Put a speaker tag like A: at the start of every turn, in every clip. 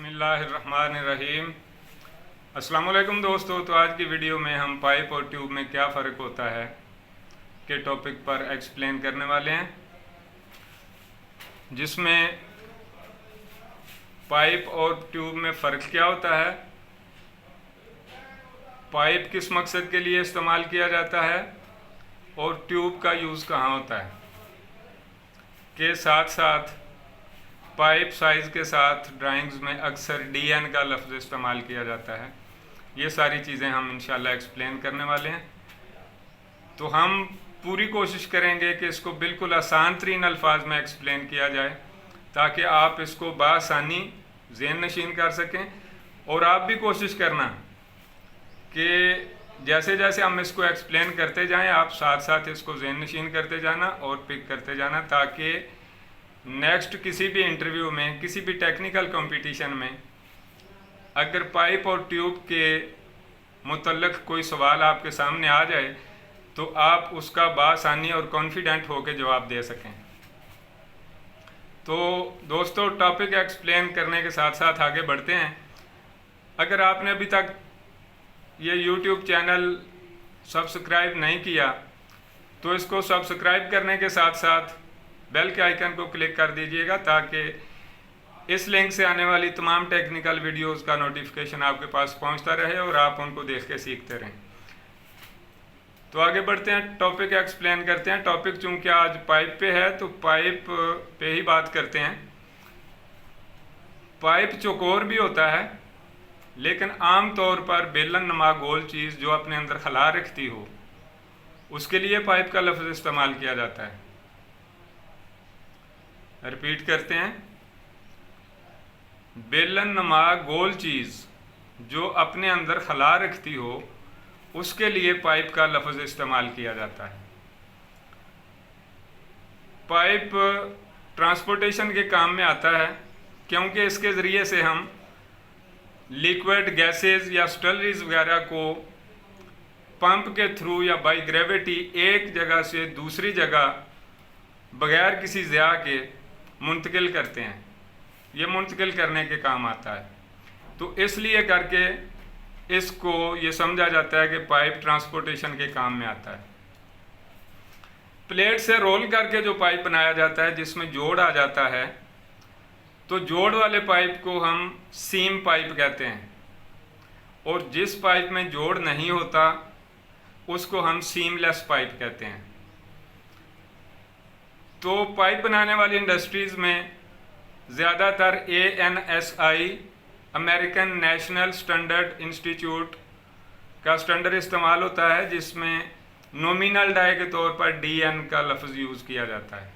A: बिस्मिल्लाहिर्रहमानिर्रहीम। अस्सलाम वालेकुम दोस्तों। तो आज की वीडियो में हम पाइप और ट्यूब में क्या फ़र्क होता है के टॉपिक पर एक्सप्लेन करने वाले हैं, जिसमें पाइप और ट्यूब में फ़र्क क्या होता है, पाइप किस मकसद के लिए इस्तेमाल किया जाता है और ट्यूब का यूज़ कहाँ होता है, के साथ साथ पाइप साइज़ के साथ ड्राइंग्स में अक्सर DN का लफ्ज़ इस्तेमाल किया जाता है। ये सारी चीज़ें हम इंशाल्लाह एक्सप्लेन करने वाले हैं। तो हम पूरी कोशिश करेंगे कि इसको बिल्कुल आसान तरीन अल्फाज में एक्सप्लेन किया जाए ताकि आप इसको बआसानी ज़हन नशीन कर सकें। और आप भी कोशिश करना कि जैसे जैसे हम इसको एक्सप्लेन करते जाएं आप साथ साथ इसको ज़हन नशीन करते जाना और पिक करते जाना, ताकि नेक्स्ट किसी भी इंटरव्यू में, किसी भी टेक्निकल कंपटीशन में अगर पाइप और ट्यूब के मुतल्लिक़ कोई सवाल आपके सामने आ जाए तो आप उसका बआसानी और कॉन्फिडेंट होकर जवाब दे सकें। तो दोस्तों, टॉपिक एक्सप्लेन करने के साथ साथ आगे बढ़ते हैं। अगर आपने अभी तक ये YouTube चैनल सब्सक्राइब नहीं किया तो इसको सब्सक्राइब करने के साथ साथ बेल के आइकन को क्लिक कर दीजिएगा ताकि इस लिंक से आने वाली तमाम टेक्निकल वीडियोस का नोटिफिकेशन आपके पास पहुंचता रहे और आप उनको देख के सीखते रहें। तो आगे बढ़ते हैं, टॉपिक एक्सप्लेन करते हैं। टॉपिक चूंकि आज पाइप पे है तो पाइप पे ही बात करते हैं। पाइप चौकोर भी होता है, लेकिन आम तौर पर बेलन नुमा गोल चीज़ जो अपने अंदर खला रखती हो उसके लिए पाइप का लफ्ज़ इस्तेमाल किया जाता है। रिपीट करते हैं, बेलन नुमा गोल चीज़ जो अपने अंदर खला रखती हो उसके लिए पाइप का लफ्ज़ इस्तेमाल किया जाता है। पाइप ट्रांसपोर्टेशन के काम में आता है क्योंकि इसके ज़रिए से हम लिक्विड गैसेस या स्टलरीज वगैरह को पंप के थ्रू या बाई ग्रेविटी एक जगह से दूसरी जगह बगैर किसी ज़िया के मुंतकिल करते हैं। ये मुंतकिल करने के काम आता है, तो इसलिए करके इसको ये समझा जाता है कि पाइप ट्रांसपोर्टेशन के काम में आता है। प्लेट से रोल करके जो पाइप बनाया जाता है जिसमें जोड़ आ जाता है, तो जोड़ वाले पाइप को हम सीम पाइप कहते हैं और जिस पाइप में जोड़ नहीं होता उसको हम सीमलेस पाइप कहते हैं। तो पाइप बनाने वाली इंडस्ट्रीज़ में ज़्यादातर ANSI American national standard institute का स्टैंडर्ड इस्तेमाल होता है, जिसमें नॉमिनल डाई के तौर पर DN का लफ्ज़ यूज़ किया जाता है।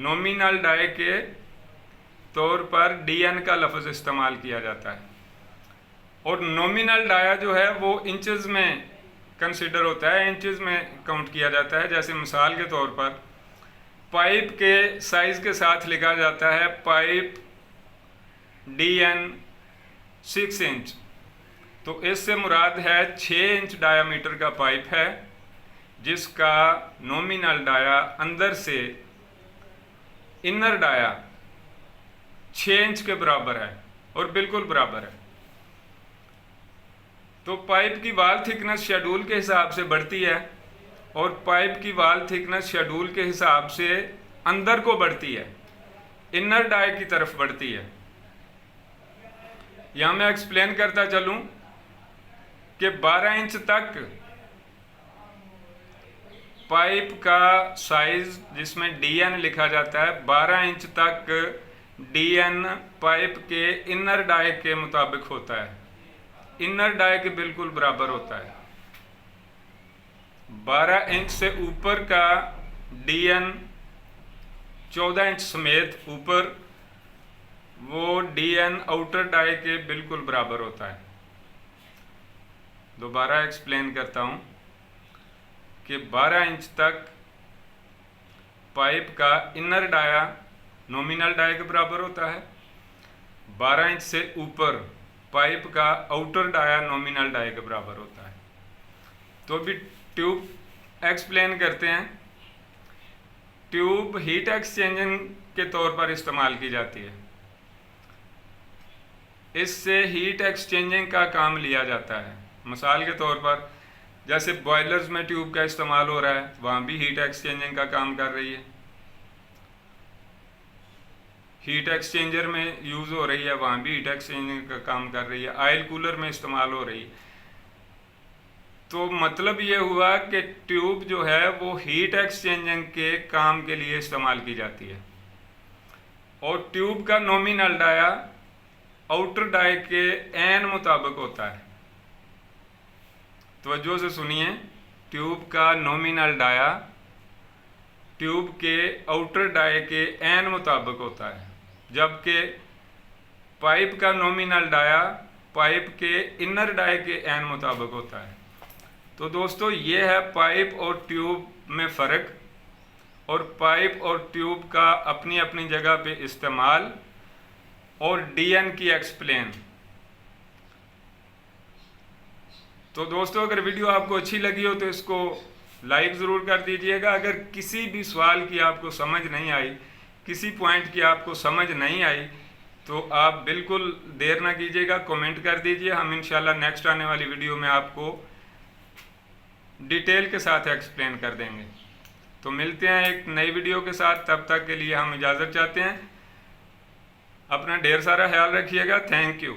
A: नॉमिनल डाई के तौर पर DN का लफ्ज़ इस्तेमाल किया जाता है और नॉमिनल डाया जो है वो इंचेस में कंसिडर होता है, इंचेस में काउंट किया जाता है। जैसे मिसाल के तौर पर पाइप के साइज़ के साथ लिखा जाता है पाइप DN 6 इंच, तो इससे मुराद है 6 इंच डायामीटर का पाइप है जिसका नॉमिनल डाया अंदर से इनर डाया 6 इंच के बराबर है और बिल्कुल बराबर है। तो पाइप की वाल थिकनेस शेड्यूल के हिसाब से बढ़ती है और पाइप की वाल थिकनेस शेड्यूल के हिसाब से अंदर को बढ़ती है, इनर डाई की तरफ बढ़ती है। यहाँ मैं एक्सप्लेन करता चलूँ कि 12 इंच तक पाइप का साइज जिसमें DN लिखा जाता है, 12 इंच तक DN पाइप के इनर डाई के मुताबिक होता है, इनर डाई के बिल्कुल बराबर होता है। 12 इंच से ऊपर का DN 14 इंच समेत ऊपर वो DN आउटर डाई के बिल्कुल बराबर होता है। दोबारा एक्सप्लेन करता हूँ कि 12 इंच तक पाइप का इनर डाया नॉमिनल डाई के बराबर होता है, 12 इंच से ऊपर पाइप का आउटर डाया नॉमिनल डाई के बराबर होता है। तो अभी ट्यूब एक्सप्लेन करते हैं। ट्यूब हीट एक्सचेंजर के तौर पर इस्तेमाल की जाती है। इससे हीट एक्सचेंजिंग का काम लिया जाता है। मिसाल के तौर पर जैसे बॉयलर्स में ट्यूब का इस्तेमाल हो रहा है, वहाँ भी हीट एक्सचेंजिंग का काम कर रही है। हीट एक्सचेंजर में यूज़ हो रही है, वहाँ भी हीट एक्सचेंजिंग का काम कर रही है। ऑयल कूलर में इस्तेमाल हो रही है। तो मतलब ये हुआ कि ट्यूब जो है वो हीट एक्सचेंजिंग के काम के लिए इस्तेमाल की जाती है। और ट्यूब का नॉमिनल डाया आउटर डाई के एन मुताबिक होता है। तवज्जो से सुनिए, ट्यूब का नॉमिनल डाया ट्यूब के आउटर डाई के एन मुताबिक होता है, जबकि पाइप का नॉमिनल डाया पाइप के इनर डाई के एन मुताबिक होता है। तो दोस्तों ये है पाइप और ट्यूब में फ़र्क, और पाइप और ट्यूब का अपनी अपनी जगह पे इस्तेमाल, और डीएन की एक्सप्लेन। तो दोस्तों अगर वीडियो आपको अच्छी लगी हो तो इसको लाइक ज़रूर कर दीजिएगा। अगर किसी भी सवाल की आपको समझ नहीं आई, किसी पॉइंट की आपको समझ नहीं आई, तो आप बिल्कुल देर ना कीजिएगा, कमेंट कर दीजिए। हम इंशाल्लाह नेक्स्ट आने वाली वीडियो में आपको डिटेल के साथ एक्सप्लेन कर देंगे। तो मिलते हैं एक नई वीडियो के साथ, तब तक के लिए हम इजाज़त चाहते हैं। अपना ढेर सारा ख्याल रखिएगा। Thank you.